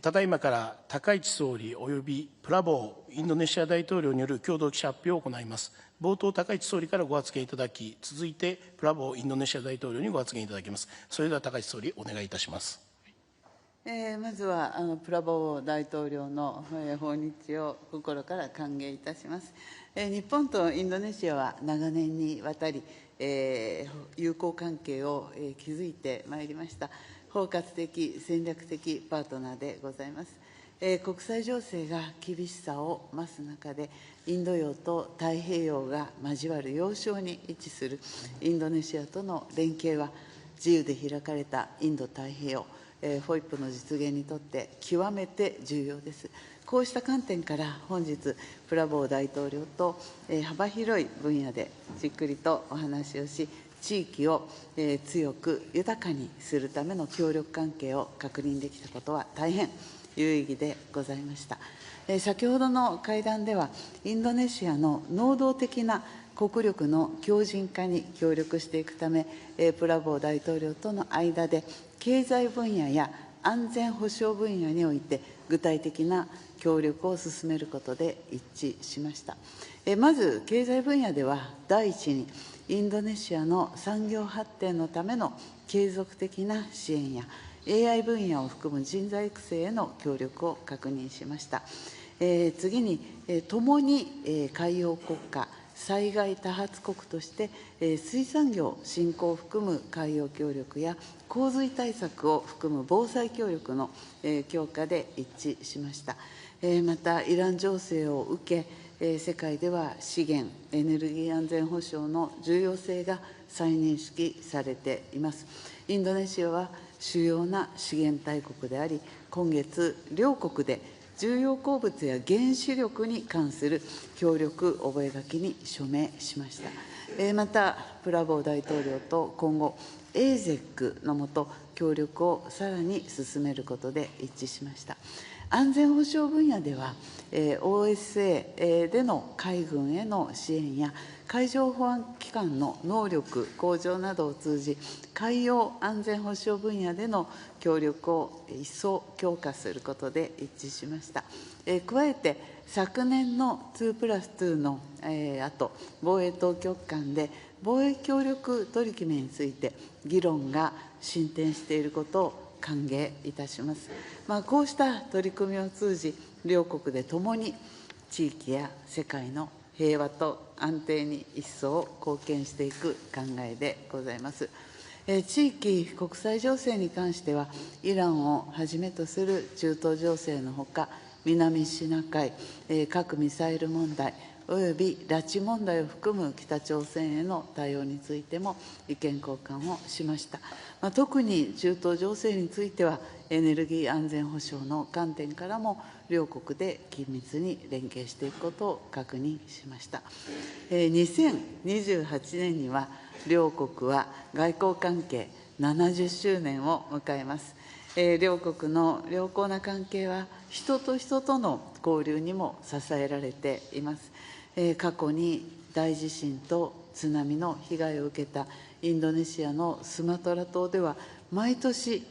ただいまから高市総理及びプラボーインドネシア大統領による共同記者発表を行います。冒頭、高市総理からご発言いただき、続いてプラボーインドネシア大統領にご発言いただきます。それでは高市総理、お願いいたします。まずはプラボー大統領の訪日を心から歓迎いたします。日本とインドネシアは長年にわたり、友好関係を築いてまいりました。包括的、戦略的パートナーでございます。国際情勢が厳しさを増す中で、インド洋と太平洋が交わる要衝に位置するインドネシアとの連携は、自由で開かれたインド太平洋、FOIP の実現にとって極めて重要です。こうした観点から本日、プラボー大統領と幅広い分野でじっくりとお話をし、地域を強く豊かにするための協力関係を確認できたことは大変有意義でございました。先ほどの会談では、インドネシアの能動的な国力の強靭化に協力していくため、プラボー大統領との間で、経済分野や安全保障分野において、具体的な協力を進めることで一致しました。まず、経済分野では、第一に、インドネシアの産業発展のための継続的な支援や、AI 分野を含む人材育成への協力を確認しました。次に、共に海洋国家、災害多発国として、水産業振興を含む海洋協力や、洪水対策を含む防災協力の強化で一致しました。また、イラン情勢を受け、世界では資源、エネルギー安全保障の重要性が再認識されています。インドネシアは主要な資源大国であり、今月、両国で重要鉱物や原子力に関する協力覚書に署名しました。また、プラボー大統領と今後、AZEC の下、協力をさらに進めることで一致しました。安全保障分野では、OSA での海軍への支援や、海上保安機関の能力向上などを通じ、海洋安全保障分野での協力を一層強化することで一致しました。加えて、昨年の2+2の後、防衛当局間で防衛協力取り決めについて議論が進展していることを歓迎いたします。こうした取り組みを通じ、両国でともに地域や世界の平和と安定に一層貢献していく考えでございます。地域国際情勢に関しては、イランをはじめとする中東情勢のほか、南シナ海、核・ミサイル問題、および拉致問題を含む北朝鮮への対応についても意見交換をしました。特に中東情勢については、エネルギー安全保障の観点からも、両国で緊密に連携していくことを確認しました。2028年には、両国は外交関係70周年を迎えます。両国の良好な関係は、人と人との交流にも支えられています。過去に大地震と津波の被害を受けたインドネシアのスマトラ島では、毎年、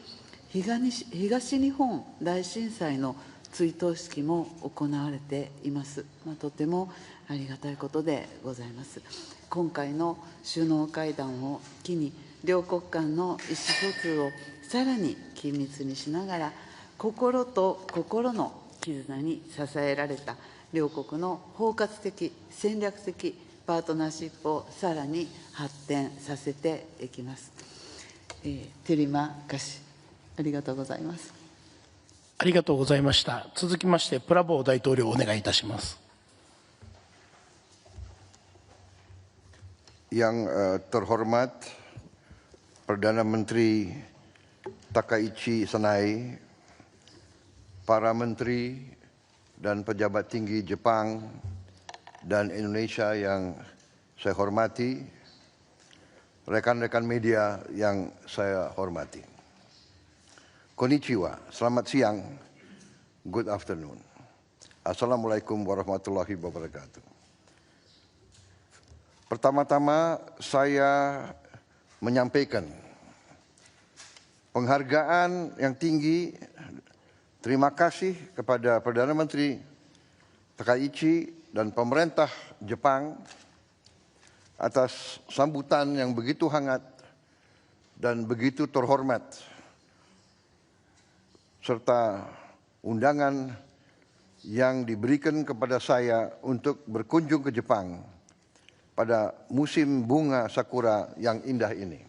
東日本大震災の追悼式も行われています。とてもありがたいことでございます。今回の首脳会談を機に、両国間の意思疎通をさらに緊密にしながら、心と心の絆に支えられた両国の包括的、戦略的パートナーシップをさらに発展させていきます。テリマカシ、ありがとうございます。ありがとうございました。続きまして、プラボー大統領、お願いいたします。Yang terhormat Perdana Menteri Takaichi Sanai, para menteri dan pejabat tinggi Jepang dan Indonesia yang saya hormati, rekan-rekan media yang saya hormati. Konnichiwa, selamat siang, good afternoon. Assalamualaikum warahmatullahi wabarakatuh. Pertama-tama saya menyampaikan penghargaan yang tinggi terima kasih kepada Perdana Menteri Takaichi dan pemerintah Jepang atas sambutan yang begitu hangat dan begitu terhormat, serta undangan yang diberikan kepada saya untuk berkunjung ke Jepang pada musim bunga sakura yang indah ini.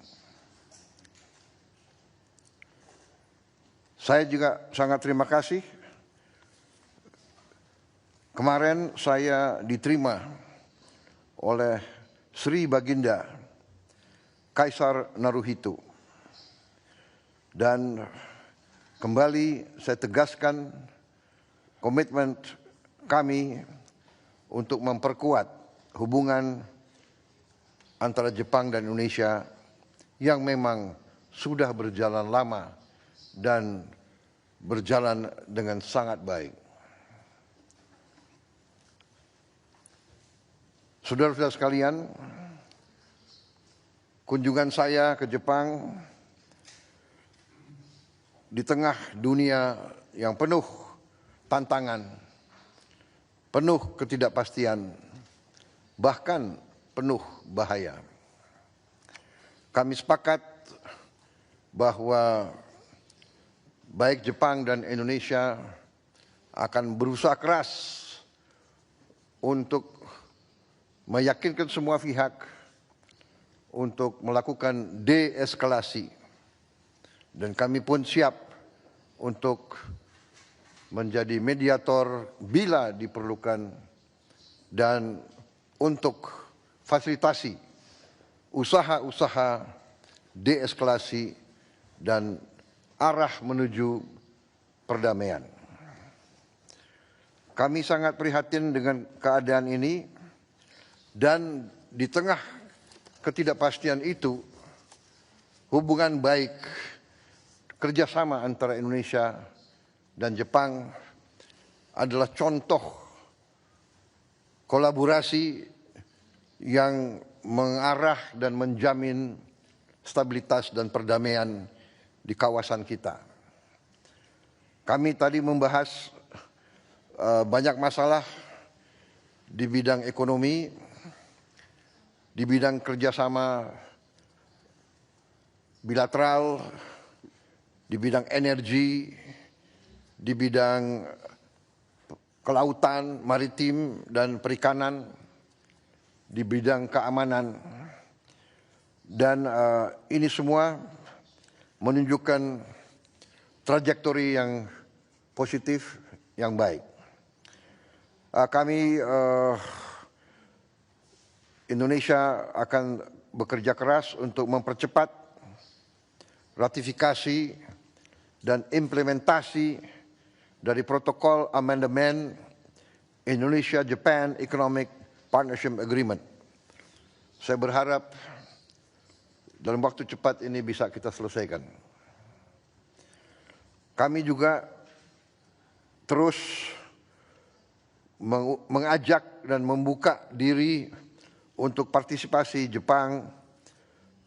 Saya juga sangat terima kasih. Kemarin saya diterima oleh Sri Baginda Kaisar Naruhito. Dan kembali saya tegaskan komitmen kami untuk memperkuat hubungan antara Jepang dan Indonesia yang memang sudah berjalan lama dan berjalan dengan sangat baik. Saudara-saudara sekalian, kunjungan saya ke Jepang di tengah dunia yang penuh tantangan, penuh ketidakpastian, bahkan penuh bahaya. Kami sepakat bahwa baik Jepang dan Indonesia akan berusaha keras untuk meyakinkan semua pihak untuk melakukan deeskalasi. Dan kami pun siap untuk menjadi mediator bila diperlukan dan untuk fasilitasi usaha-usaha deeskalasi dan arah menuju perdamaian. Kami sangat prihatin dengan keadaan ini, dan di tengah ketidakpastian itu, hubungan baik kerjasama antara Indonesia dan Jepang adalah contoh kolaborasi yang mengarah dan menjamin stabilitas dan perdamaian di kawasan kita. Kami tadi membahas banyak masalah di bidang ekonomi, di bidang kerjasama bilateral, di bidang energi, di bidang kelautan, maritim, dan perikanan, di bidang keamanan. Dan ini semua menunjukkan trajektori yang positif, yang baik. Kami Indonesia akan bekerja keras untuk mempercepat ratifikasi dan implementasi dari protokol amandemen Indonesia-Japan Economic Partnership Agreement. Saya berharap dalam waktu cepat ini bisa kita selesaikan. Kami juga terus mengajak dan membuka diri untuk partisipasi Jepang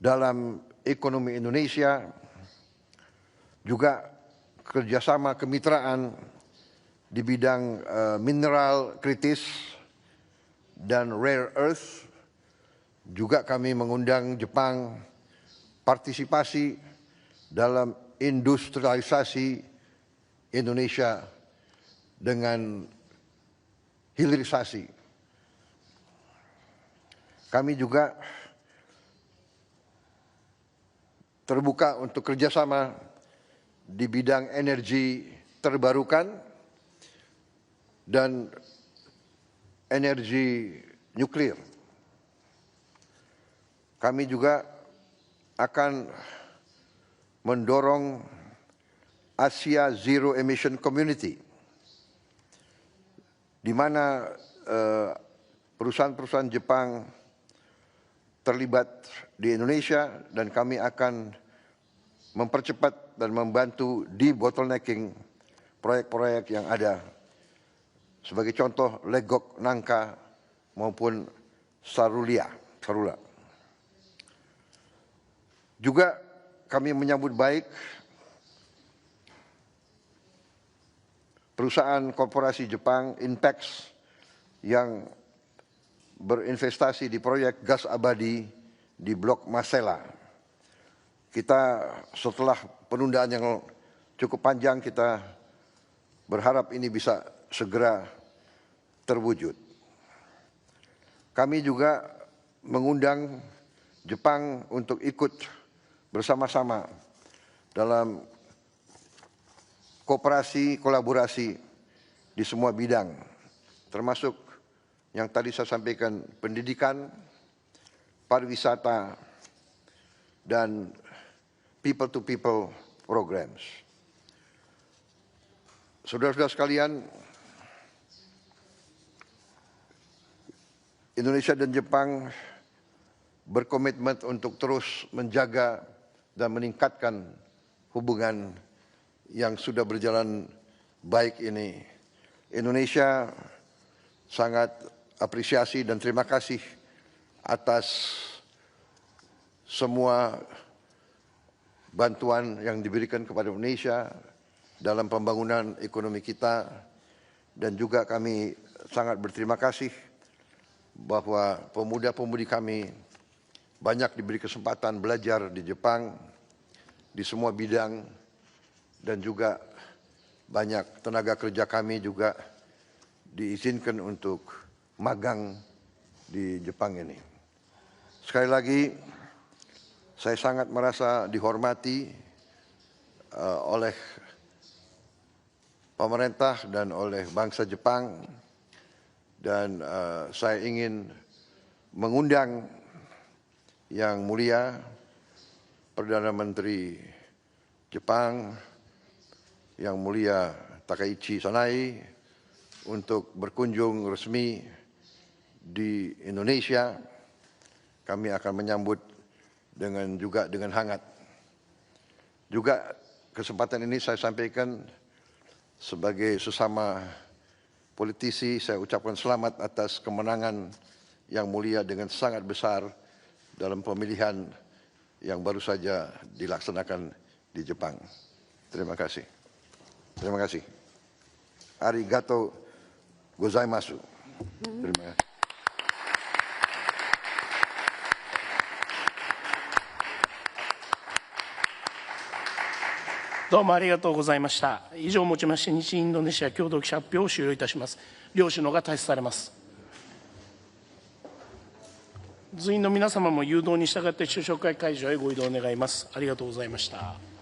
dalam ekonomi Indonesia, juga kerjasama kemitraan di bidang mineral kritis dan rare earth. Juga kami mengundang Jepang partisipasi dalam industrialisasi Indonesia dengan hilirisasi. Kami juga terbuka untuk kerjasama di bidang energi terbarukan dan energi nuklir. Kami juga akan mendorong Asia Zero Emission Community, di mana perusahaan-perusahaan Jepang terlibat di Indonesia, dan kami akan mempercepat dan membantu di bottlenecking proyek-proyek yang ada. Sebagai contoh Legok Nangka maupun Sarula. Juga kami menyambut baik perusahaan korporasi Jepang Inpex yang berinvestasi di proyek gas abadi di Blok Masela. Kita setelah penundaan yang cukup panjang, kita berharap ini bisa segera terwujud. Kami juga mengundang Jepang untuk ikut bersama-sama dalam kooperasi, kolaborasi di semua bidang, termasuk yang tadi saya sampaikan, pendidikan, pariwisata, dan people-to-people programs. Saudara-saudara sekalian, Indonesia dan Jepang berkomitmen untuk terus menjaga dan meningkatkan hubungan yang sudah berjalan baik ini. Indonesia sangat apresiasi dan terima kasih atas semua bantuan yang diberikan kepada Indonesia dalam pembangunan ekonomi kita, dan juga kami sangat berterima kasih bahwa pemuda-pemudi kami banyak diberi kesempatan belajar di Jepang di semua bidang, dan juga banyak tenaga kerja kami juga diizinkan untuk magang di Jepang ini. Sekali lagi, saya sangat merasa dihormati oleh pemerintah dan oleh bangsa Jepang, dan saya ingin mengundang Yang Mulia Perdana Menteri Jepang, Yang Mulia Takaichi Sanai, untuk berkunjung resmi di Indonesia. Kami akan menyambut dengan hangat. Juga kesempatan ini saya sampaikan sebagai sesama politisi, saya ucapkan selamat atas kemenangan Yang Mulia dengan sangat besar dalam pemilihan yang baru saja dilaksanakan di Jepang. Terima kasih. Terima kasih. Arigato gozaimasu. Terima kasih. どうもありがとうございました。以上をもちまして日インドネシア共同記者発表を終了いたします。両首脳が退出されます。随員の皆様も誘導に従って昼食会会場へご移動願います。ありがとうございました。